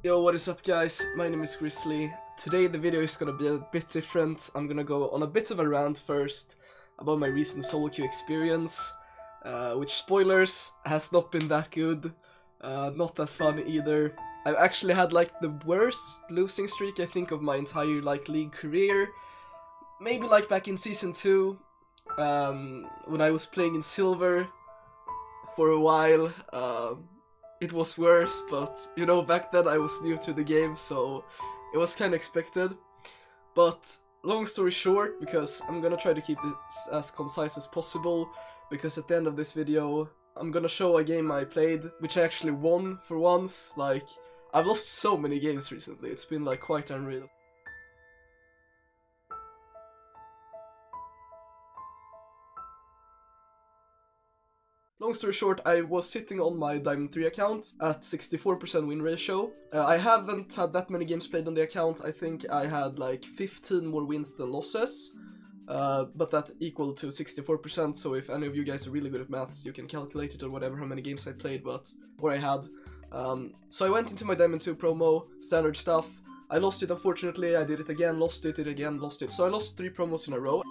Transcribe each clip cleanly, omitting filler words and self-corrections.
Yo, what is up guys? My name is Grizzly. Today the video is gonna be a bit different. I'm gonna go on a bit of a rant first about my recent solo queue experience, which, spoilers, has not been that good, not that fun either. I've actually had like the worst losing streak I think of my entire league career. Maybe like back in season 2, when I was playing in silver for a while. It was worse, but you know, back then I was new to the game, so it was kind of expected. But long story short, because I'm gonna try to keep it as concise as possible, because at the end of this video I'm gonna show a game I played, which I actually won for once. Like, I've lost so many games recently, it's been like quite unreal. Long story short, I was sitting on my Diamond 3 account at 64% win ratio. I haven't had that many games played on the account. I think I had like 15 more wins than losses, but that equal to 64%, so if any of you guys are really good at maths, you can calculate it or whatever, how many games I played, or I had. So I went into my Diamond 2 promo, standard stuff. I lost it, unfortunately. I did it again, lost it again, lost it. So I lost 3 promos in a row.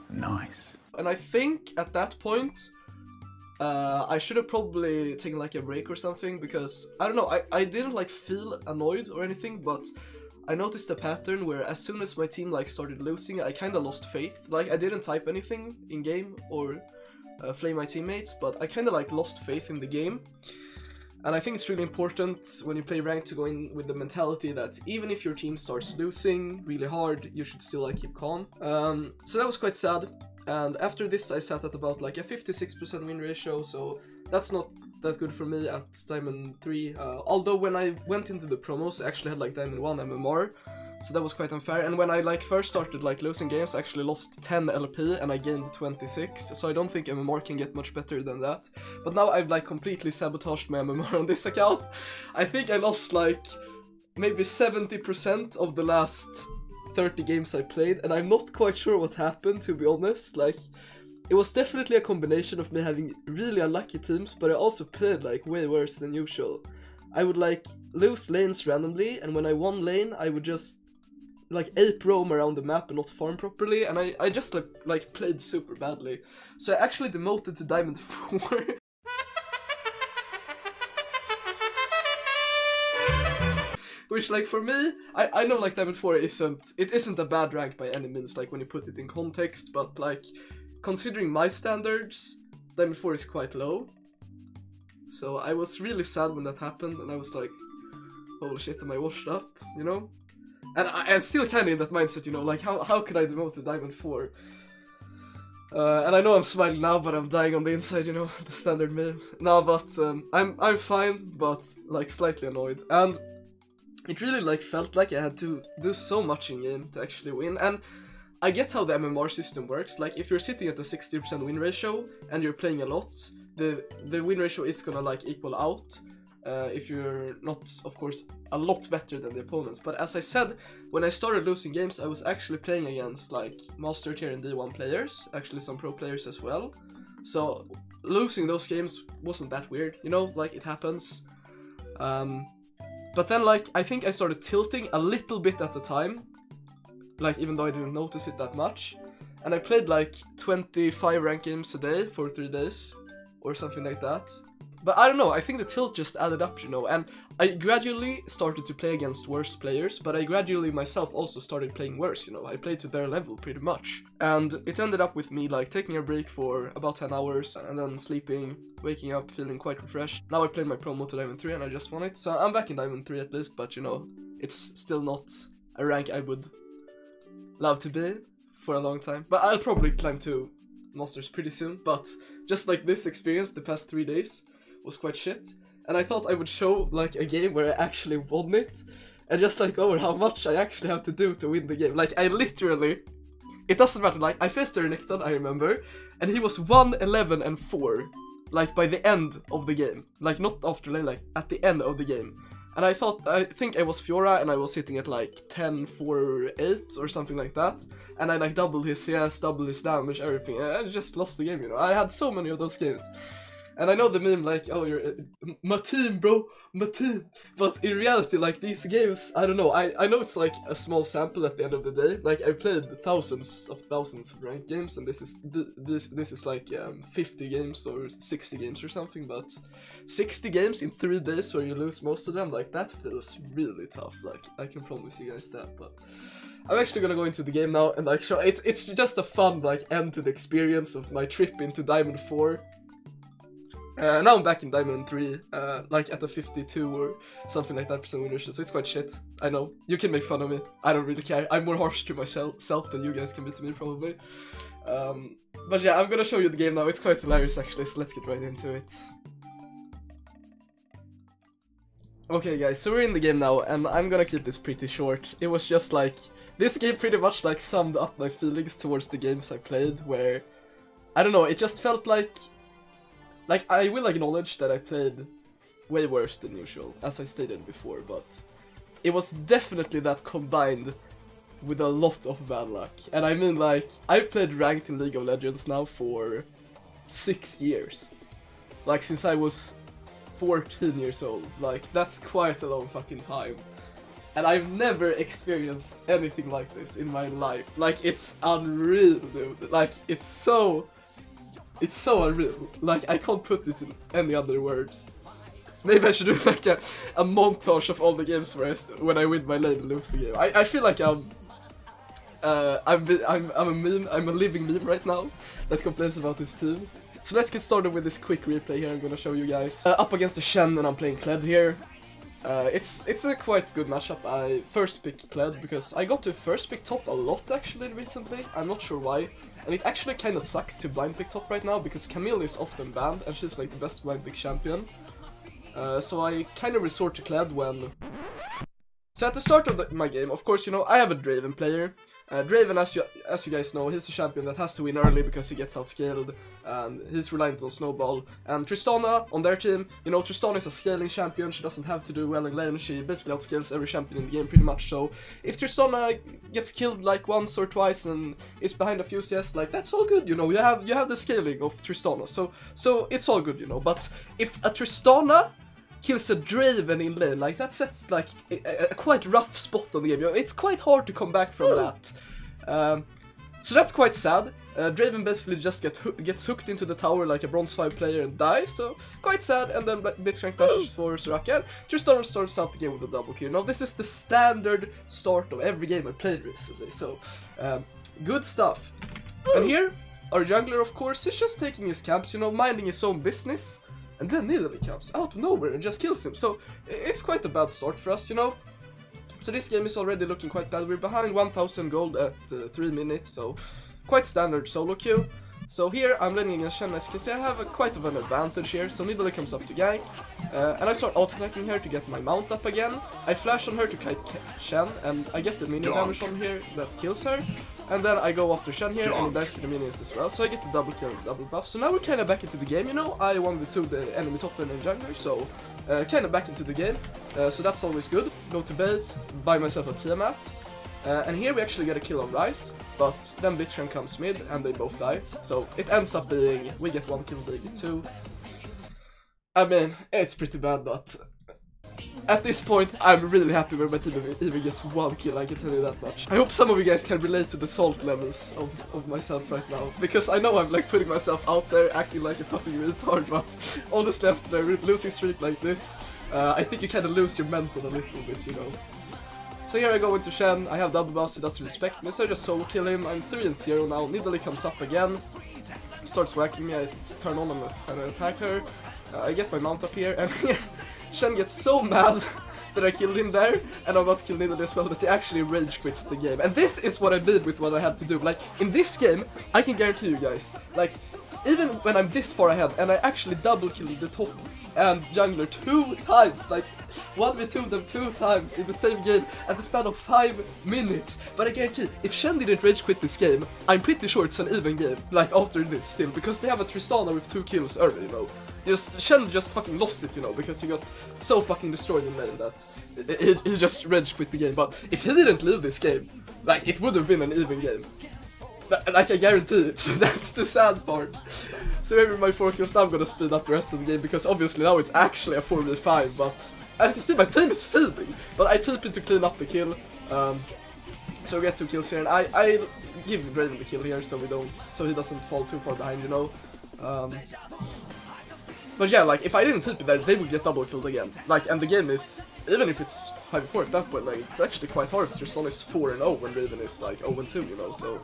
Nice. And I think at that point, I should have probably taken like a break or something, because I don't know, I didn't like feel annoyed or anything, but I noticed a pattern where as soon as my team like started losing, I kind of lost faith. Like, I didn't type anything in game or flame my teammates, but I kind of like lost faith in the game. And I think it's really important when you play ranked to go in with the mentality that even if your team starts losing really hard, you should still like keep calm. So that was quite sad. And after this I sat at about like a 56% win ratio, so that's not that good for me at Diamond 3. Although when I went into the promos I actually had like Diamond 1 MMR, so that was quite unfair. And when I like first started like losing games, I actually lost 10 LP and I gained 26, so I don't think MMR can get much better than that. But now I've like completely sabotaged my MMR on this account. I think I lost like maybe 70% of the last 30 games I played, and I'm not quite sure what happened, to be honest. Like, it was definitely a combination of me having really unlucky teams, but I also played like way worse than usual. I would like lose lanes randomly, and when I won lane I would just like ape roam around the map and not farm properly, and I just like played super badly. So I actually demoted to Diamond 4. Which, like, for me, I know like Diamond 4 isn't a bad rank by any means, like when you put it in context, but like considering my standards, Diamond 4 is quite low. So I was really sad when that happened, and I was like, holy shit, am I washed up, you know? And I'm still kind of in that mindset, you know, like how could I demote to Diamond 4? And I know I'm smiling now, but I'm dying on the inside, you know, the standard meme. No, but I'm fine, but like slightly annoyed. And it really like felt like I had to do so much in game to actually win. And I get how the MMR system works. Like, if you're sitting at a 60% win ratio and you're playing a lot, the win ratio is gonna like equal out if you're not, of course, a lot better than the opponents. But as I said, when I started losing games, I was actually playing against like Master Tier and D1 players, actually some pro players as well. So losing those games wasn't that weird, you know, like it happens. But then, like, I think I started tilting a little bit at the time, like, even though I didn't notice it that much. And I played like 25 ranked games a day for 3 days, or something like that. But I don't know, I think the tilt just added up, you know, and I gradually started to play against worse players, but I gradually myself also started playing worse, you know. I played to their level pretty much. And it ended up with me like taking a break for about 10 hours and then sleeping, waking up feeling quite refreshed. Now I played my promo to Diamond 3 and I just won it, so I'm back in Diamond 3 at least, but you know, it's still not a rank I would love to be for a long time. But I'll probably climb to Masters pretty soon, but just like this experience the past 3 days was quite shit, and I thought I would show like a game where I actually won it, and just like over how much I actually have to do to win the game. Like, I literally, it doesn't matter, like I faced Renekton, I remember, and he was 1-11 and 4, like by the end of the game, like not after lane, like at the end of the game. And I think I was Fiora, and I was sitting at like 10-4-8 or something like that, and I like doubled his CS, doubled his damage, everything, and I just lost the game, you know. I had so many of those games. And I know the meme like, oh, you're my team, bro, my team. But in reality, like these games, I don't know. I know it's like a small sample at the end of the day. Like I've played thousands of ranked games, and this is like 50 games or 60 games or something. But 60 games in 3 days where you lose most of them, like that feels really tough. Like I can promise you guys that. But I'm actually gonna go into the game now and like show. It's just a fun like end to the experience of my trip into Diamond 4. Now I'm back in Diamond 3, like at the 52 or something like that percent win ratio, so it's quite shit. I know, you can make fun of me, I don't really care. I'm more harsh to myself than you guys can be to me, probably. But yeah, I'm gonna show you the game now. It's quite hilarious actually, so let's get right into it. Okay guys, so we're in the game now, and I'm gonna keep this pretty short. It was just like, this game pretty much like summed up my feelings towards the games I played, where, I don't know, it just felt like I will acknowledge that I played way worse than usual, as I stated before, but it was definitely that combined with a lot of bad luck. And I mean, like, I've played ranked in League of Legends now for 6 years. Like, since I was 14 years old. Like, that's quite a long fucking time. And I've never experienced anything like this in my life. Like, it's unreal, dude. Like, it's so unreal. Like, I can't put it in any other words. Maybe I should do like a montage of all the games where when I win my lane and lose the game. I feel like I'm a meme. I'm a living meme right now that complains about his teams. So let's get started with this quick replay here. I'm gonna show you guys. Up against the Shen, and I'm playing Kled here. It's a quite good matchup. I first pick Kled because I got to first pick top a lot actually recently. I'm not sure why. And it actually kind of sucks to blind pick top right now because Camille is often banned and she's like the best blind pick champion. So I kind of resort to Kled when... So at the start of my game, of course, you know, I have a Draven player. Draven, as you guys know, he's a champion that has to win early because he gets outscaled, and he's reliant on Snowball. And Tristana, on their team, you know, Tristana is a scaling champion, she doesn't have to do well in lane, she basically outscales every champion in the game pretty much, so if Tristana gets killed like once or twice and is behind a few CS, like, that's all good, you know, you have the scaling of Tristana, so it's all good, you know. But if a Tristana kills a Draven in lane, like that sets like a quite rough spot on the game. You know, it's quite hard to come back from that. So that's quite sad. Draven basically just gets hooked into the tower like a bronze 5 player and dies, so quite sad. And then Blitzcrank flashes for Soraka. Tristana starts out the game with a double kill. Now this is the standard start of every game I played recently, so good stuff. And here, our jungler, of course, is just taking his camps, you know, minding his own business. And then Nidalee comes out of nowhere and just kills him. So it's quite a bad start for us, you know. So this game is already looking quite bad. We're behind 1000 gold at 3 minutes, so quite standard solo queue. So here I'm laning against Shen. As you can see, I have quite of an advantage here. So Nidalee comes up to gank, and I start auto-attacking her to get my mount up again. I flash on her to kite Shen, and I get the minion damage on here that kills her. And then I go after Shen here, and he dies to the minions as well. So I get the double kill and double buff. So now we're kind of back into the game, you know. I 1v2 the enemy top lane and jungler, so kind of back into the game. So that's always good. Go to base, buy myself a Tiamat. And here we actually get a kill on Ryze, but then Blitzcrank comes mid and they both die. So it ends up being, we get 1 kill, they get 2. I mean, it's pretty bad, but at this point I'm really happy when my team even gets 1 kill, I can tell you that much. I hope some of you guys can relate to the salt levels of myself right now, because I know I'm like putting myself out there acting like a fucking retard, but honestly after a losing streak like this, I think you kind of lose your mental a little bit, you know. So here I go into Shen, I have double buffs, he doesn't respect me, so I just solo kill him. I'm 3-0 now. Nidalee comes up again, starts whacking me, I turn on and attack her. I get my mount up here, and here Shen gets so mad that I killed him there, and I'm about to kill Nidalee as well, that he actually rage quits the game. And this is what I did with what I had to do. Like, in this game, I can guarantee you guys, like, even when I'm this far ahead, and I actually double killed the top and jungler 2 times, like 1v2 them 2 times in the same game at the span of 5 minutes. But I guarantee, if Shen didn't rage quit this game, I'm pretty sure it's an even game, like after this still, because they have a Tristana with 2 kills early, you know. Shen just fucking lost it, you know, because he got so fucking destroyed in lane that he just rage quit the game. But if he didn't leave this game, like, it would have been an even game. Like, I guarantee it. So that's the sad part. So here with my 4 kills, now I'm gonna speed up the rest of the game, because obviously now it's actually a 4v5, but I can see my team is feeding, but I TP to clean up the kill. So we get 2 kills here, and I give Raven the kill here, so he doesn't fall too far behind, you know. But yeah, like, if I didn't TP there, they would get double killed again. Like, and the game is, even if it's 5v4 at that point, like, it's actually quite hard if Tristan is 4-0 when Raven is like 0-2, you know, so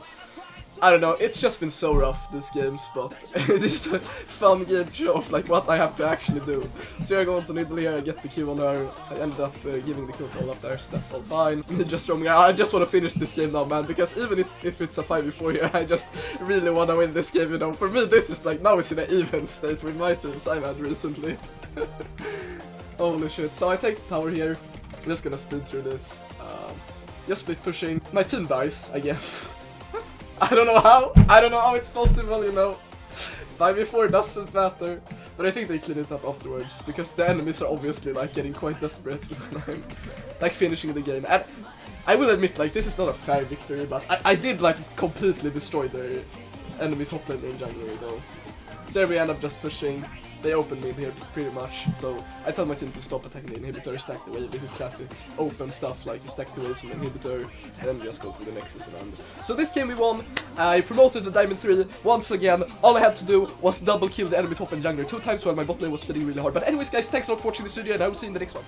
I don't know, it's just been so rough, these games, but this is a fun game to show off, like, what I have to actually do. So I go on to Niddle here, I get the Q on her, I ended up giving the kill to Olaf there, so that's all fine. Just roaming around. I just want to finish this game now, man, because even if it's a 5v4 here, I just really want to win this game, you know. For me, this is like, now it's in an even state with my teams I've had recently. Holy shit. So I take the tower here, I'm just gonna speed through this, just split pushing. My team dies again. I don't know how it's possible, you know. 5v4 doesn't matter, but I think they clean it up afterwards, because the enemies are obviously like getting quite desperate when I'm like finishing the game. And I will admit, like, this is not a fair victory, but I did like completely destroy their enemy top laner in January though. So here we end up just pushing. They open mid here pretty much, so I tell my team to stop attacking the inhibitor, stack the wave. This is classic open stuff, like you stack the waves on the inhibitor, and then just go for the Nexus and end. So this game we won, I promoted the Diamond 3, once again, all I had to do was double kill the enemy top and jungler 2 times while my bot lane was feeding really hard. But anyways guys, thanks a lot for watching this video, and I will see you in the next one.